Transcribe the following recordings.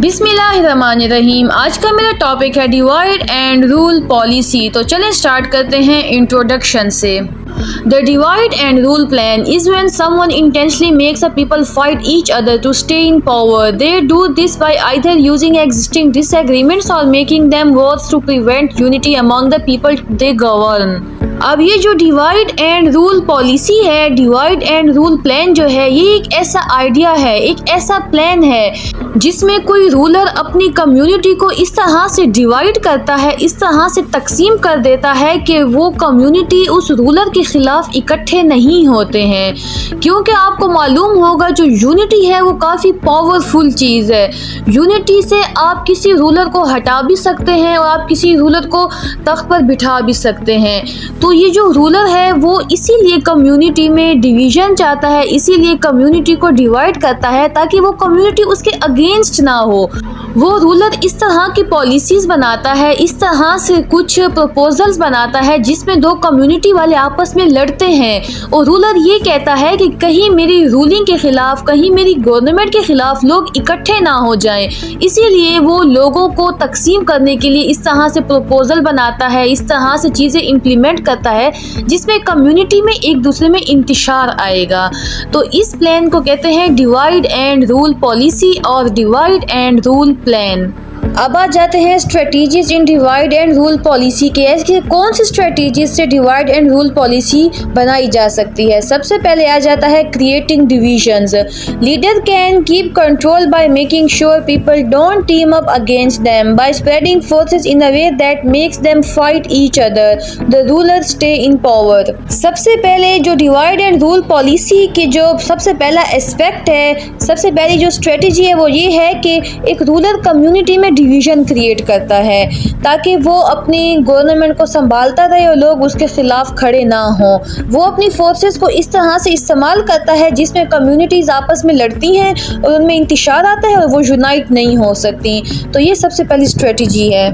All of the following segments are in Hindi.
बिस्मिल्लाहिर्रहमानिर्रहीम। आज का मेरा टॉपिक है डिवाइड एंड रूल पॉलिसी। तो चलें स्टार्ट करते हैं इंट्रोडक्शन से। The divide and rule plan is when someone intentionally makes a people fight each other to stay in power. They do this by either using existing disagreements or making them worse to prevent unity among the people they govern. अब ये जो डिवाइड एंड रूल पॉलिसी है, डिवाइड एंड रूल प्लान जो है, ये एक ऐसा आइडिया है, एक ऐसा प्लान है जिसमें कोई रूलर अपनी कम्युनिटी को इस तरह से डिवाइड करता है, इस तरह से तकसीम कर देता है कि वो कम्युनिटी उस रूलर के खिलाफ इकट्ठे नहीं होते हैं। क्योंकि आपको मालूम होगा जो यूनिटी है वो काफ़ी पावरफुल चीज़ है। यूनिटी से आप किसी रूलर को हटा भी सकते हैं और आप किसी रूलर को तख्त पर बिठा भी सकते हैं। तो ये जो रूलर है वो इसीलिए कम्युनिटी में डिवीज़न चाहता है, इसीलिए कम्युनिटी को डिवाइड करता है ताकि वो कम्युनिटी उसके अगेंस्ट ना हो। वो रूलर इस तरह की पॉलिसीज़ बनाता है, इस तरह से कुछ प्रपोजल्स बनाता है जिसमें दो कम्युनिटी वाले आपस में लड़ते हैं और रूलर ये कहता है कि कहीं मेरी रूलिंग के ख़िलाफ़, कहीं मेरी गवर्नमेंट के ख़िलाफ़ लोग इकट्ठे ना हो जाएं। इसीलिए वो लोगों को तकसीम करने के लिए इस तरह से प्रपोजल बनाता है, इस तरह से चीज़ें इम्प्लीमेंट करता है जिसमें कम्युनिटी में एक दूसरे में इंतशार आएगा। तो इस प्लान को कहते हैं डिवाइड एंड रूल पॉलिसी और डिवाइड एंड रूल प्लान। अब आ जाते हैं strategies in divide and rule policy के। ऐसी कौन सी स्ट्रेटजीज से डिवाइड एंड रूल पॉलिसी बनाई जा सकती है। सबसे पहले आ जाता है creating divisions. Leader can keep control by making sure people don't team up against them by spreading forces in a way that makes them fight each other. The ruler stay in power. सबसे पहले जो डिवाइड एंड रूल पॉलिसी के जो सबसे पहला एस्पेक्ट है, सबसे पहली जो स्ट्रेटजी है वो ये है कि एक रूलर कम्युनिटी में डिवीज़न क्रिएट करता है ताकि वो अपनी गवर्नमेंट को संभालता रहे और लोग उसके खिलाफ खड़े ना हों। वो अपनी फोर्सेस को इस तरह से इस्तेमाल करता है जिसमें कम्युनिटीज़ आपस में लड़ती हैं और उनमें इंतशार आता है और वो यूनाइट नहीं हो सकती। तो ये सबसे पहली स्ट्रेटजी है।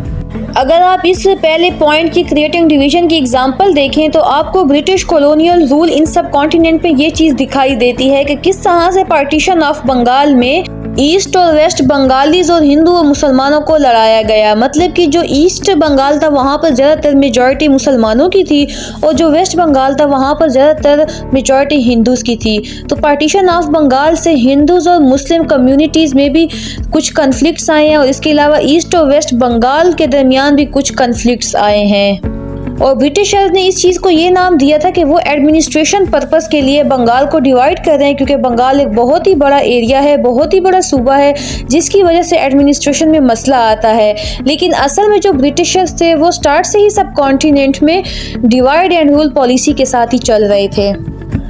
अगर आप इस पहले पॉइंट की क्रिएटिंग डिवीज़न की एग्जांपल देखें तो आपको ब्रिटिश कॉलोनियल रूल इन सब कॉन्टिनेंट पे ये चीज़ दिखाई देती है कि किस तरह से पार्टीशन ऑफ बंगाल में ईस्ट और वेस्ट बंगालीज और हिंदू और मुसलमानों को लड़ाया गया। मतलब कि जो ईस्ट बंगाल था वहाँ पर ज़्यादातर मेजॉरिटी मुसलमानों की थी और जो वेस्ट बंगाल था वहाँ पर ज़्यादातर मेजॉरिटी हिंदूज़ की थी। तो पार्टीशन ऑफ बंगाल से हिंदूज़ और मुस्लिम कम्युनिटीज़ में भी कुछ कन्फ्लिक्ट्स आए हैं और इसके अलावा ईस्ट और वेस्ट बंगाल के दरमियान भी कुछ कन्फ्लिक्ट्स आए हैं। और ब्रिटिशर्स ने इस चीज़ को ये नाम दिया था कि वो एडमिनिस्ट्रेशन पर्पस के लिए बंगाल को डिवाइड कर रहे हैं क्योंकि बंगाल एक बहुत ही बड़ा एरिया है, बहुत ही बड़ा सूबा है जिसकी वजह से एडमिनिस्ट्रेशन में मसला आता है। लेकिन असल में जो ब्रिटिशर्स थे वो स्टार्ट से ही सब कॉन्टिनेंट में डिवाइड एंड रूल पॉलिसी के साथ ही चल रहे थे।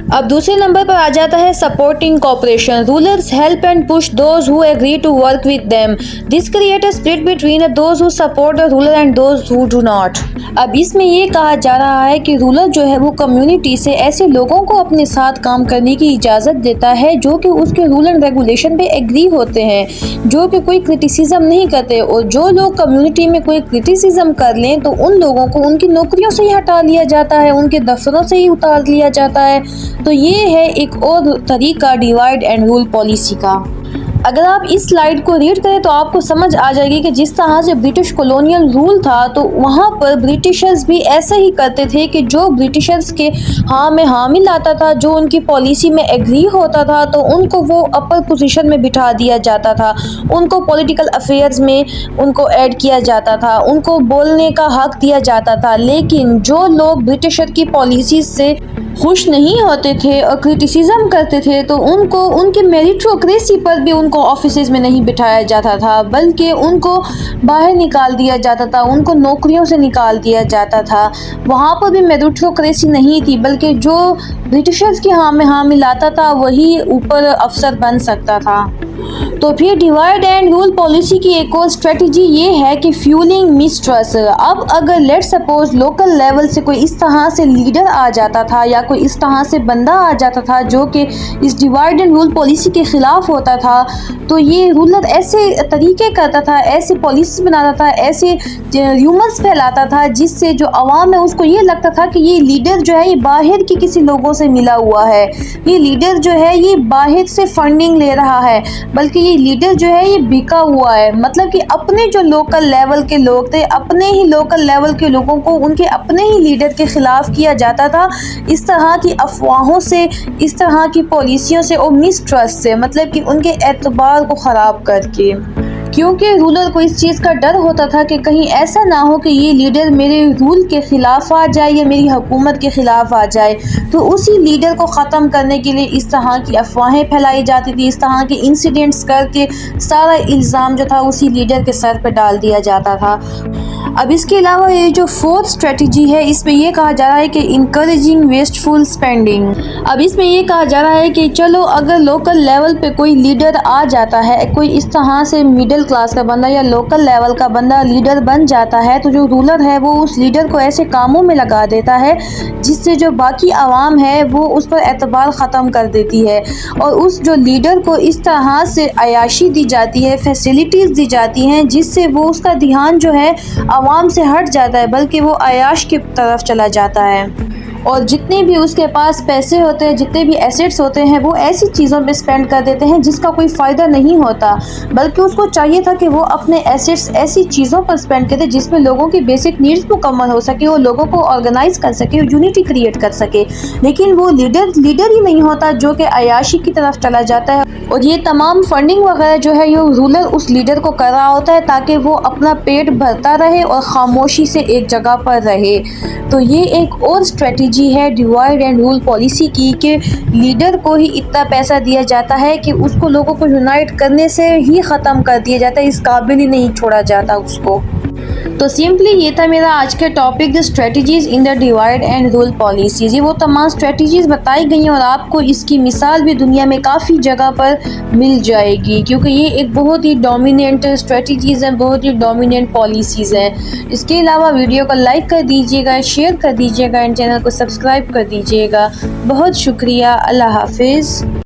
अब दूसरे नंबर पर आ जाता है supporting cooperation. Rulers help and push those who agree to work with them. This create a split between those who support the ruler and those who do not. अब इसमें ये कहा जा रहा है कि रूलर जो है वो कम्युनिटी से ऐसे लोगों को अपने साथ काम करने की इजाज़त देता है जो कि उसके रूल एंड रेगुलेशन पे एग्री होते हैं, जो कि कोई क्रिटिसिज्म नहीं करते। और जो लोग कम्युनिटी में कोई क्रिटिसिज्म कर लें तो उन लोगों को उनकी नौकरियों से ही हटा लिया जाता है, उनके दफ्तरों से ही उतार लिया जाता है। तो ये है एक और तरीका डिवाइड एंड रूल पॉलिसी का। अगर आप इस स्लाइड को रीड करें तो आपको समझ आ जाएगी कि जिस तरह से ब्रिटिश कॉलोनियल रूल था तो वहाँ पर ब्रिटिशर्स भी ऐसा ही करते थे कि जो ब्रिटिशर्स के हाँ में हामिल आता था, जो उनकी पॉलिसी में एग्री होता था तो उनको वो अपर पोजीशन में बिठा दिया जाता था, उनको पॉलिटिकल अफेयर्स में उनको ऐड किया जाता था, उनको बोलने का हक दिया जाता था। लेकिन जो लोग ब्रिटिशर की पॉलिसीज से खुश नहीं होते थे और क्रिटिसिज्म करते थे तो उनको उनके मेरिटोक्रेसी पर भी उनको ऑफिसेज में नहीं बिठाया जाता था, बल्कि उनको बाहर निकाल दिया जाता था, उनको नौकरियों से निकाल दिया जाता था। वहाँ पर भी मेरिटोक्रेसी नहीं थी, बल्कि जो ब्रिटिशर्स की हाँ में हाँ मिलाता था वही ऊपर अफसर बन सकता था। तो फिर डिवाइड एंड रूल पॉलिसी की एक और स्ट्रेटजी ये है कि फ्यूलिंग मिसट्रस्ट। अब अगर लेट सपोज लोकल लेवल से कोई इस तरह से लीडर आ जाता था या कोई इस तरह से बंदा आ जाता था जो कि इस डिवाइड एंड रूल पॉलिसी के ख़िलाफ़ होता था, तो ये रूलर ऐसे तरीके करता था, ऐसे पॉलिसी बनाता था, ऐसे र्यूमर्स फैलाता था जिससे जो आवाम है उसको ये लगता था कि ये लीडर जो है ये बाहर के किसी लोगों से मिला हुआ है, ये लीडर जो है ये बाहर से फंडिंग ले रहा है, बल्कि ये लीडर जो है ये बिका हुआ है। मतलब कि अपने जो लोकल लेवल के लोग थे, अपने ही लोकल लेवल के लोगों को उनके अपने ही लीडर के ख़िलाफ़ किया जाता था, इस तरह की अफवाहों से, इस तरह की पॉलिसियों से और मिसट्रस्ट से, मतलब कि उनके एतबार को ख़राब करके। क्योंकि रूलर को इस चीज़ का डर होता था कि कहीं ऐसा ना हो कि ये लीडर मेरे रूल के ख़िलाफ़ आ जाए या मेरी हुकूमत के ख़िलाफ़ आ जाए, तो उसी लीडर को ख़त्म करने के लिए इस तरह की अफवाहें फैलाई जाती थी, इस तरह के इंसिडेंट्स करके सारा इल्ज़ाम जो था उसी लीडर के सर पे डाल दिया जाता था। अब इसके अलावा ये जो फोर्थ स्ट्रेटजी है, इसमें ये कहा जा रहा है कि इनकरेजिंग वेस्टफुल स्पेंडिंग। अब इसमें ये कहा जा रहा है कि चलो अगर लोकल लेवल पे कोई लीडर आ जाता है, कोई इस तरह से मिडिल क्लास का बंदा या लोकल लेवल का बंदा लीडर बन जाता है, तो जो रूलर है वो उस लीडर को ऐसे कामों में लगा देता है जिससे जो बाकी आवाम है वो उस पर एतबार ख़त्म कर देती है, और उस जो लीडर को इस तरह से अयाशी दी जाती है, फैसिलिटीज़ दी जाती हैं, जिससे वो उसका ध्यान जो है आवाम से हट जाता है, बल्कि वो अयाश की तरफ चला जाता है। और जितने भी उसके पास पैसे होते हैं, जितने भी एसेट्स होते हैं, वो ऐसी चीज़ों पे स्पेंड कर देते हैं जिसका कोई फ़ायदा नहीं होता, बल्कि उसको चाहिए था कि वो अपने एसेट्स ऐसी चीज़ों पर स्पेंड करे जिसमें लोगों की बेसिक नीड्स मुकम्मल हो सके, वो लोगों को ऑर्गेनाइज कर सके, यूनिटी क्रिएट कर सके। लेकिन वो लीडर ही नहीं होता, जो कि अयाशी की तरफ चला जाता है, और ये तमाम फंडिंग वगैरह जो है ये रूलर उस लीडर को कर रहा होता है ताकि वो अपना पेट भरता रहे और ख़ामोशी से एक जगह पर रहे। तो ये एक और स्ट्रेटजी है डिवाइड एंड रूल पॉलिसी की, कि लीडर को ही इतना पैसा दिया जाता है कि उसको लोगों को यूनाइट करने से ही ख़त्म कर दिया जाता है, इस काबिल ही नहीं छोड़ा जाता उसको। तो सिंपली ये था मेरा आज का topic, the strategies in the divide and rule policies. ये वो तमाम स्ट्रेटजीज़ बताई गई हैं और आपको इसकी मिसाल भी दुनिया में काफ़ी जगह पर मिल जाएगी, क्योंकि ये एक बहुत ही डोमिनेंट स्ट्रेटजीज़ हैं, बहुत ही डोमिनेंट पॉलिसीज़ हैं। इसके अलावा वीडियो को लाइक कर दीजिएगा, शेयर कर दीजिएगा एंड चैनल को सब्सक्राइब कर दीजिएगा। बहुत शुक्रिया। अल्लाह हाफिज़।